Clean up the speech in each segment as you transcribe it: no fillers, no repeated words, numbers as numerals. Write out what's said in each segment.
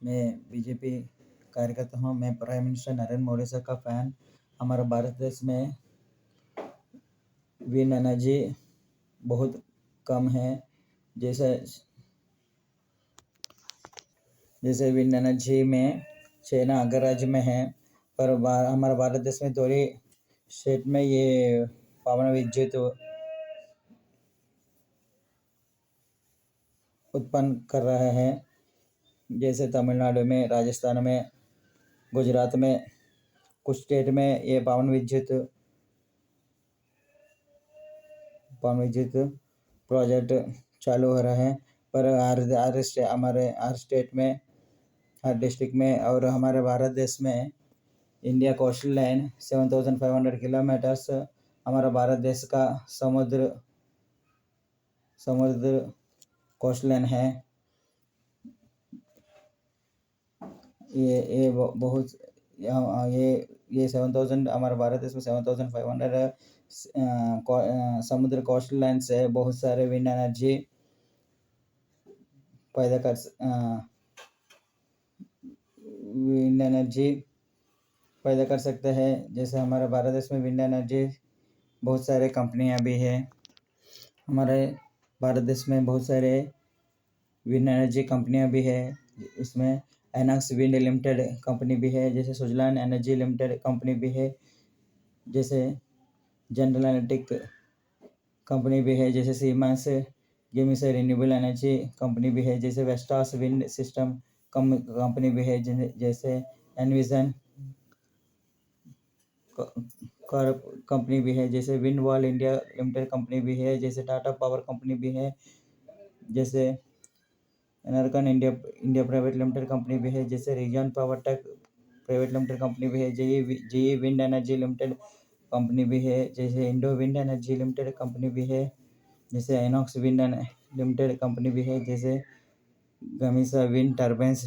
मैं बीजेपी कार्यकर्ता हूँ। मैं prime minister Narendra Modi sir का फ़ैन। हमारे भारत देश में विंड एनर्जी बहुत कम है। जैसे जैसे विंड एनर्जी में चाइना अग्रराज्य में है, पर हमारे भारत देश में थोड़ी स्टेट में ये पवन विद्युत उत्पन्न कर रहे हैं। जैसे तमिलनाडु में, राजस्थान में, गुजरात में, कुछ स्टेट में ये पवन विद्युत प्रोजेक्ट चालू हो रहे हैं। पर हमारे हर स्टेट में, हर डिस्ट्रिक्ट में और हमारे भारत देश में इंडिया कोस्टल लाइन 7500 किलोमीटर्स हमारा भारत देश का समुद्र कोस्टल लाइन है। ये बहुत ये 7000 हमारे भारत देश में 7500 समुद्र कोस्टल लाइन से बहुत सारे विंड एनर्जी पैदा कर सकते हैं। जैसे हमारे भारत देश में विंड एनर्जी बहुत सारे कंपनियां भी है। हमारे भारत देश में बहुत सारे विंड एनर्जी कंपनियां भी है। इसमें एनॉक्स विंड लिमिटेड कंपनी भी है, जैसे सुजलान एनर्जी लिमिटेड कंपनी भी है, जैसे जनरल एनर्टिक कंपनी भी है, जैसे सीमेंस गेमिस रिन्यूएबल एनर्जी कंपनी भी है, जैसे वेस्टास विंड सिस्टम कंपनी भी है, जैसे एनविजन कंपनी भी है, जैसे wind wall India limited company भी है, जैसे टाटा पावर कंपनी भी है, जैसे Enercon India private limited company भी है, जैसे Regen power tech private limited company भी है, JE wind energy limited company भी है, जैसे Indo wind energy limited company भी है, जैसे एनॉक्स विंड लिमिटेड कंपनी भी है, जैसे Gamesa wind turbines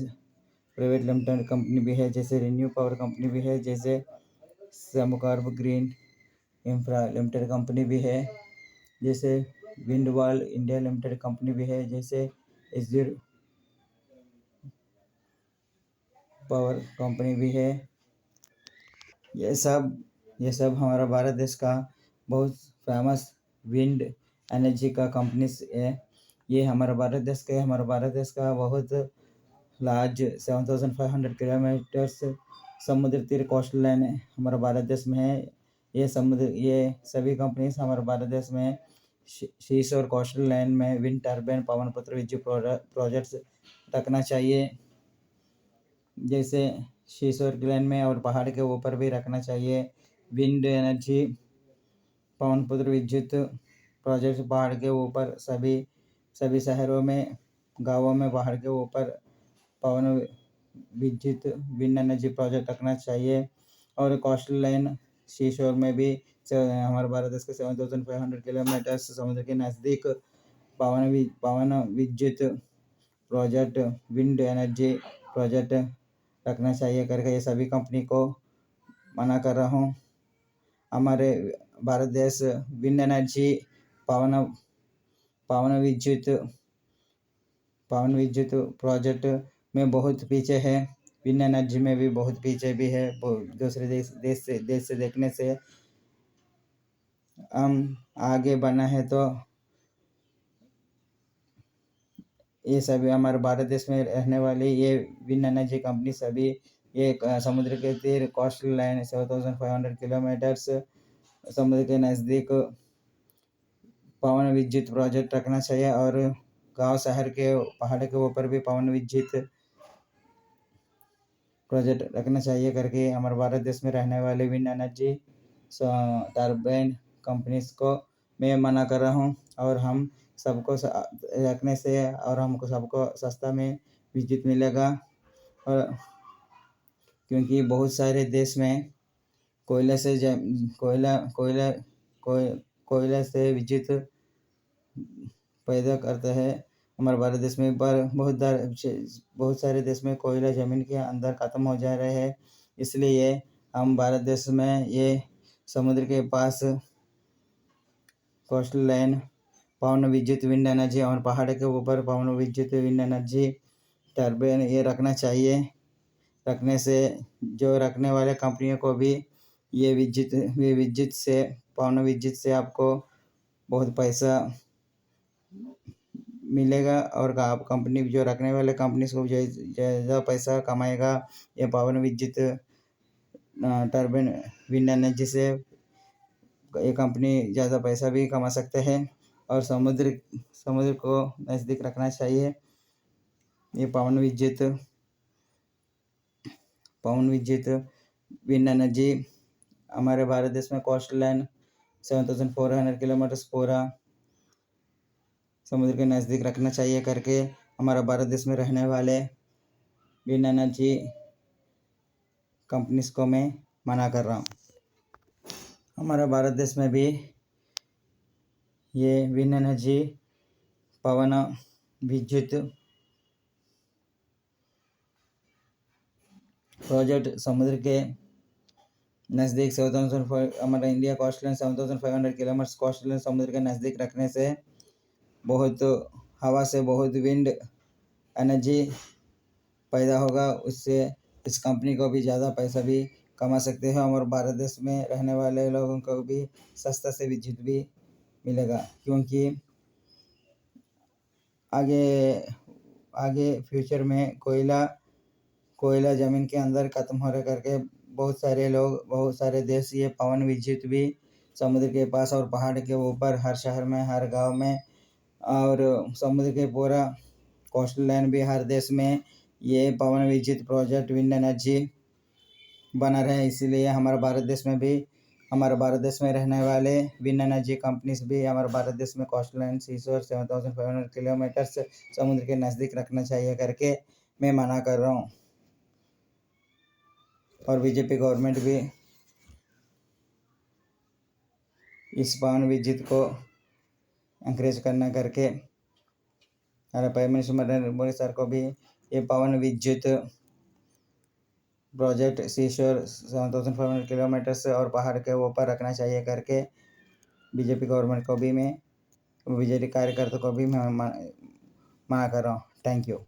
private limited company भी है, जैसे रिन्यू पावर कंपनी भी है, जैसे सेमोकार्ब ग्रीन इंफ्रा लिमिटेड कंपनी भी है, जैसे wind wall India limited company भी है, जैसे एज्यूर पावर कंपनी भी है। ये सब हमारा भारत देश का बहुत फेमस विंड एनर्जी का कंपनीज है। ये हमारा भारत देश का बहुत लार्ज 7500 किलोमीटर्स समुद्र तीर कोस्टल लाइन हमारे भारत देश में है। ये सभी कंपनीज हमारे भारत देश में शीश और कोस्टल लाइन में विंड टर्बाइन पवन पुत्र विद्युत प्रोजेक्ट्स रखना चाहिए। जैसे शीशोर लाइन में और पहाड़ के ऊपर भी रखना चाहिए। विंड एनर्जी पवन पुत्र विद्युत प्रोजेक्ट पहाड़ के ऊपर सभी शहरों में, गांवों में पहाड़ के ऊपर पवन विद्युत विंड एनर्जी प्रोजेक्ट रखना चाहिए। और कोस्टल लाइन शीशोर में भी हमारे भारत देश के 7500 किलोमीटर समुद्र के नज़दीक पवन विद्युत प्रोजेक्ट विंड एनर्जी प्रोजेक्ट रखना चाहिए करके ये सभी कंपनी को मना कर रहा हूँ। हमारे भारत देश विंड एनर्जी पवन विद्युत प्रोजेक्ट में बहुत पीछे है। विंड एनर्जी में भी बहुत पीछे भी है। दूसरे देश से देखने से हम आगे बढ़ना है। तो ये सभी हमारे भारत देश में रहने वाली ये विंड एनर्जी कंपनी सभी ये समुद्र के तीर कोस्टल लाइन 7500 किलोमीटर्स समुद्र के नज़दीक पवन विद्युत प्रोजेक्ट रखना चाहिए। और गांव शहर के पहाड़ के ऊपर भी पवन विद्युत प्रोजेक्ट रखना चाहिए करके हमारे भारत देश में रहने वाले विंड एनर्जी टर्बाइन कंपनीज को मैं मना कर रहा हूँ। और हम सबको रखने से और हमको सबको सस्ता में विद्युत मिलेगा। और क्योंकि बहुत सारे देश में कोयले से विद्युत पैदा करता है। हमारे भारत देश में पर बहुत सारे देश में कोयला ज़मीन के अंदर ख़त्म हो जा रहे हैं। इसलिए हम भारत देश में ये समुद्र के पास कोस्टल लाइन पवन विद्युत विंड एनर्जी और पहाड़ के ऊपर पवन विद्युत विंड एनर्जी टर्बाइन ये रखना चाहिए। रखने से जो रखने वाले कंपनियों को भी ये विद्युत से पवन विद्युत से आपको बहुत पैसा मिलेगा और आप कंपनी जो रखने वाले कंपनी को ज़्यादा पैसा कमाएगा। ये पवन विद्युत टर्बाइन विंड एनर्जी से ये कंपनी ज़्यादा पैसा भी कमा सकते हैं और समुद्र को नज़दीक रखना चाहिए। ये पवन विद्युत विंड एनर्जी हमारे भारत देश में कोस्टल लाइन 7,400 किलोमीटर्स पूरा समुद्र के नज़दीक रखना चाहिए करके हमारा भारत देश में रहने वाले विंड एनर्जी कंपनीज को मैं मना कर रहा हूँ। हमारा भारत देश में भी ये विंड एनर्जी पवन विद्युत प्रोजेक्ट समुद्र के नज़दीक 7,500 हमारा India coast line 7,500 kilometre coast line समुद्र के नज़दीक रखने से बहुत हवा से बहुत विंड एनर्जी पैदा होगा। उससे इस कंपनी को भी ज़्यादा पैसा भी कमा सकते हैं और भारत देश में रहने वाले लोगों को भी सस्ता से विद्युत भी मिलेगा। क्योंकि आगे फ्यूचर में कोयला ज़मीन के अंदर ख़त्म हो रहा करके बहुत सारे देश ये पवन विद्युत भी समुद्र के पास और पहाड़ के ऊपर हर शहर में हर गांव में और समुद्र के पूरा कोस्टल लाइन भी हर देश में ये पवन विद्युत प्रोजेक्ट विंड एनर्जी बना रहे। इसीलिए हमारे भारत देश में रहने वाले विंड एनर्जी कंपनीज भी हमारे भारत देश में कोस्टल लाइन 7,500 किलोमीटर समुद्र के नज़दीक रखना चाहिए करके मैं मना कर रहा हूँ। और बीजेपी गवर्नमेंट भी इस पवन विद्युत को एंकरेज करना करके हमारे prime minister Narendra Modi sir को भी ये पवन विद्युत प्रोजेक्ट सीशोर 7,500 किलोमीटर से और पहाड़ के ऊपर रखना चाहिए करके बीजेपी गवर्नमेंट को भी मैं बीजेपी कार्यकर्ता को भी मैं मना कर रहा हूँ। Thank you.